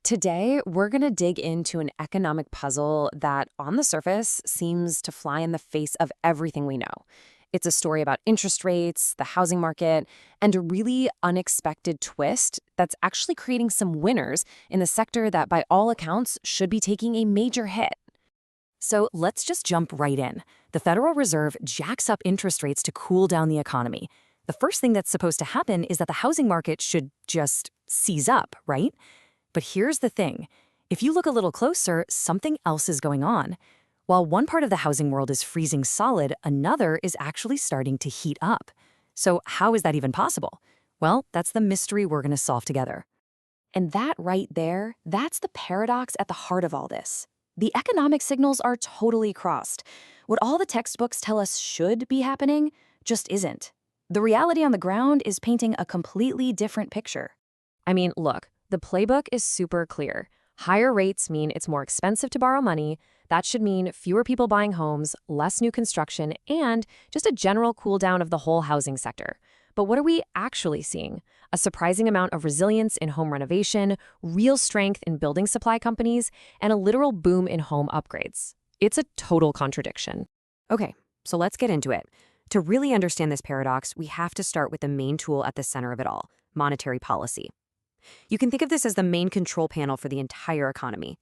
Today, we're going to dig into an economic puzzle that, on the surface, seems to fly in the face of everything we know. It's a story about interest rates, the housing market, and a really unexpected twist that's actually creating some winners in the sector that, by all accounts, should be taking a major hit. So let's just jump right in. The Federal Reserve jacks up interest rates to cool down the economy. The first thing that's supposed to happen is that the housing market should just seize up, right? But here's the thing. If you look a little closer, something else is going on. While one part of the housing world is freezing solid, another is actually starting to heat up. So how is that even possible? Well, that's the mystery we're going to solve together. And that right there, that's the paradox at the heart of all this. The economic signals are totally crossed. What all the textbooks tell us should be happening just isn't. The reality on the ground is painting a completely different picture. I mean, look, the playbook is super clear. Higher rates mean it's more expensive to borrow money. That should mean fewer people buying homes, less new construction, and just a general cool down of the whole housing sector. But what are we actually seeing? A surprising amount of resilience in home renovation, real strength in building supply companies, and a literal boom in home upgrades. It's a total contradiction. Okay, so let's get into it. To really understand this paradox, we have to start with the main tool at the center of it all, monetary policy. You can think of this as the main control panel for the entire economy.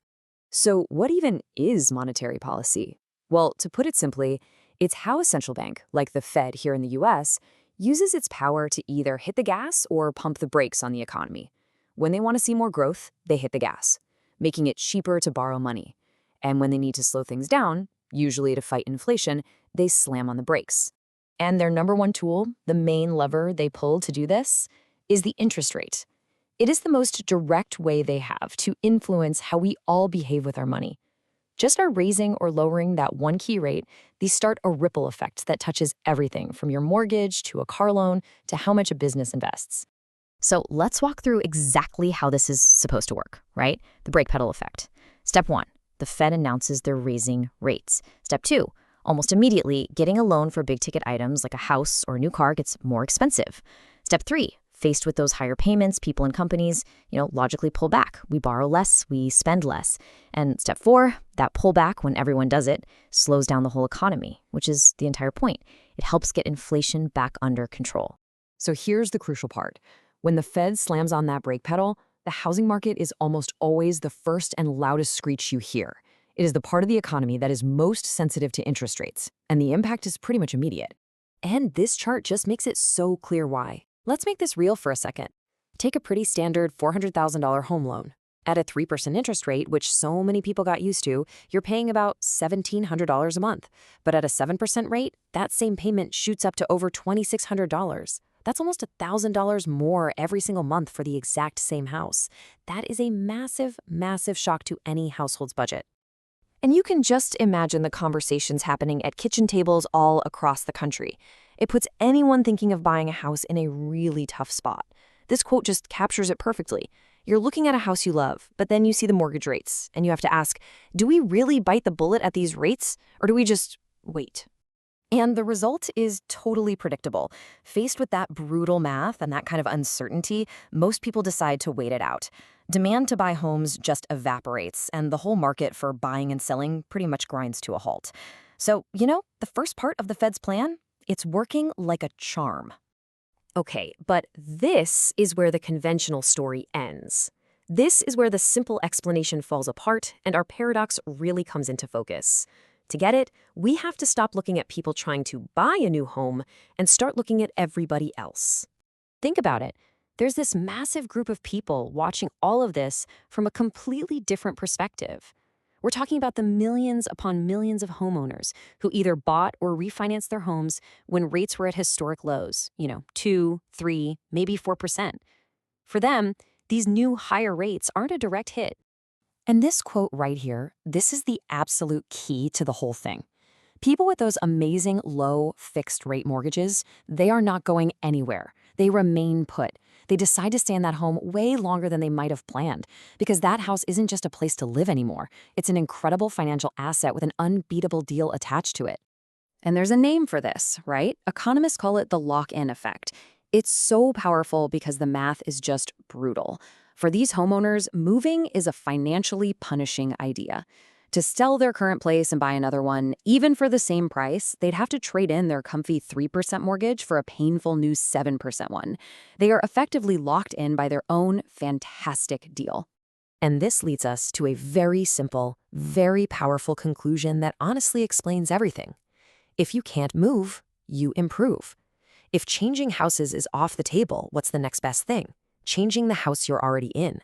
So what even is monetary policy? Well, to put it simply, it's how a central bank, like the Fed here in the US, uses its power to either hit the gas or pump the brakes on the economy. When they want to see more growth, they hit the gas, making it cheaper to borrow money. And when they need to slow things down, usually to fight inflation, they slam on the brakes. And their number one tool, the main lever they pull to do this, is the interest rate. It is the most direct way they have to influence how we all behave with our money. Just by raising or lowering that one key rate, these start a ripple effect that touches everything from your mortgage to a car loan to how much a business invests. So let's walk through exactly how this is supposed to work, right? The brake pedal effect. Step 1, the Fed announces they're raising rates. Step 2, almost immediately, getting a loan for big ticket items like a house or a new car gets more expensive. Step 3, faced with those higher payments, people and companies, logically pull back. We borrow less, we spend less. And step 4, that pullback, when everyone does it, slows down the whole economy, which is the entire point. It helps get inflation back under control. So here's the crucial part. When the Fed slams on that brake pedal, the housing market is almost always the first and loudest screech you hear. It is the part of the economy that is most sensitive to interest rates, and the impact is pretty much immediate. And this chart just makes it so clear why. Let's make this real for a second. Take a pretty standard $400,000 home loan. At a 3% interest rate, which so many people got used to, you're paying about $1,700 a month. But at a 7% rate, that same payment shoots up to over $2,600. That's almost $1,000 more every single month for the exact same house. That is a massive, massive shock to any household's budget. And you can just imagine the conversations happening at kitchen tables all across the country. It puts anyone thinking of buying a house in a really tough spot. This quote just captures it perfectly. You're looking at a house you love, but then you see the mortgage rates, and you have to ask, do we really bite the bullet at these rates, or do we just wait? And the result is totally predictable. Faced with that brutal math and that kind of uncertainty, most people decide to wait it out. Demand to buy homes just evaporates, and the whole market for buying and selling pretty much grinds to a halt. So, the first part of the Fed's plan? It's working like a charm. Okay, but this is where the conventional story ends. This is where the simple explanation falls apart and our paradox really comes into focus. To get it, we have to stop looking at people trying to buy a new home and start looking at everybody else. Think about it. There's this massive group of people watching all of this from a completely different perspective. We're talking about the millions upon millions of homeowners who either bought or refinanced their homes when rates were at historic lows, 2, 3, maybe 4%. For them, these new higher rates aren't a direct hit. And this quote right here, this is the absolute key to the whole thing. People with those amazing low fixed rate mortgages, they are not going anywhere. They remain put. They decide to stay in that home way longer than they might have planned because that house isn't just a place to live anymore. It's an incredible financial asset with an unbeatable deal attached to it. And there's a name for this, right? Economists call it the lock-in effect. It's so powerful because the math is just brutal. For these homeowners, moving is a financially punishing idea. To sell their current place and buy another one, even for the same price, they'd have to trade in their comfy 3% mortgage for a painful new 7% one. They are effectively locked in by their own fantastic deal. And this leads us to a very simple, very powerful conclusion that honestly explains everything. If you can't move, you improve. If changing houses is off the table, what's the next best thing? Changing the house you're already in.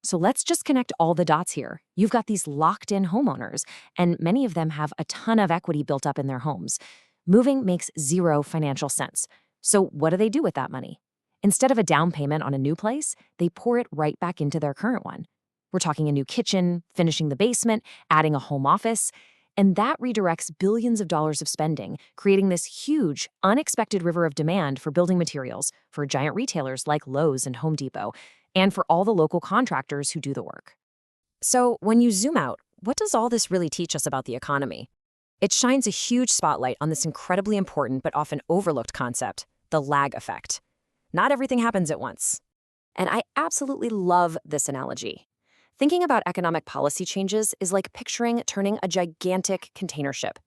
So let's just connect all the dots here. You've got these locked-in homeowners, and many of them have a ton of equity built up in their homes. Moving makes zero financial sense. So what do they do with that money? Instead of a down payment on a new place, they pour it right back into their current one. We're talking a new kitchen, finishing the basement, adding a home office, and that redirects billions of dollars of spending, creating this huge, unexpected river of demand for building materials for giant retailers like Lowe's and Home Depot, and for all the local contractors who do the work. So when you zoom out, what does all this really teach us about the economy? It shines a huge spotlight on this incredibly important but often overlooked concept, the lag effect. Not everything happens at once. And I absolutely love this analogy. Thinking about economic policy changes is like picturing turning a gigantic container ship.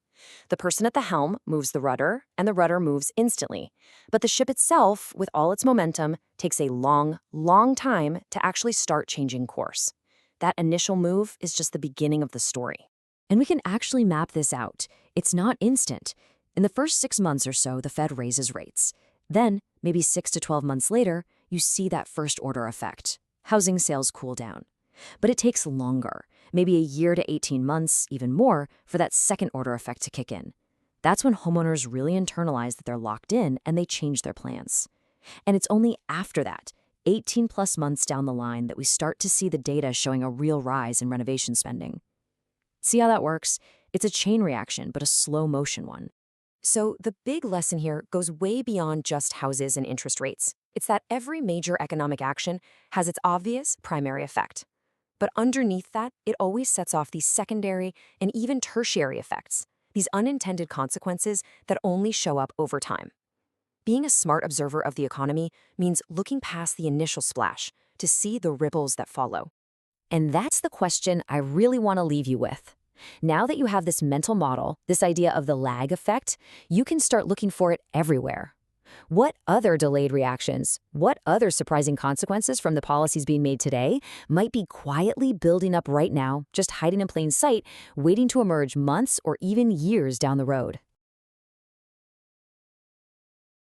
The person at the helm moves the rudder, and the rudder moves instantly. But the ship itself, with all its momentum, takes a long, long time to actually start changing course. That initial move is just the beginning of the story. And we can actually map this out. It's not instant. In the first 6 months or so, the Fed raises rates. Then, maybe 6 to 12 months later, you see that first-order effect. Housing sales cool down. But it takes longer, maybe a year to 18 months, even more, for that second-order effect to kick in. That's when homeowners really internalize that they're locked in and they change their plans. And it's only after that, 18-plus months down the line, that we start to see the data showing a real rise in renovation spending. See how that works? It's a chain reaction, but a slow-motion one. So the big lesson here goes way beyond just houses and interest rates. It's that every major economic action has its obvious primary effect. But underneath that, it always sets off these secondary and even tertiary effects, these unintended consequences that only show up over time. Being a smart observer of the economy means looking past the initial splash to see the ripples that follow. And that's the question I really want to leave you with. Now that you have this mental model, this idea of the lag effect, you can start looking for it everywhere. What other delayed reactions, what other surprising consequences from the policies being made today might be quietly building up right now, just hiding in plain sight, waiting to emerge months or even years down the road?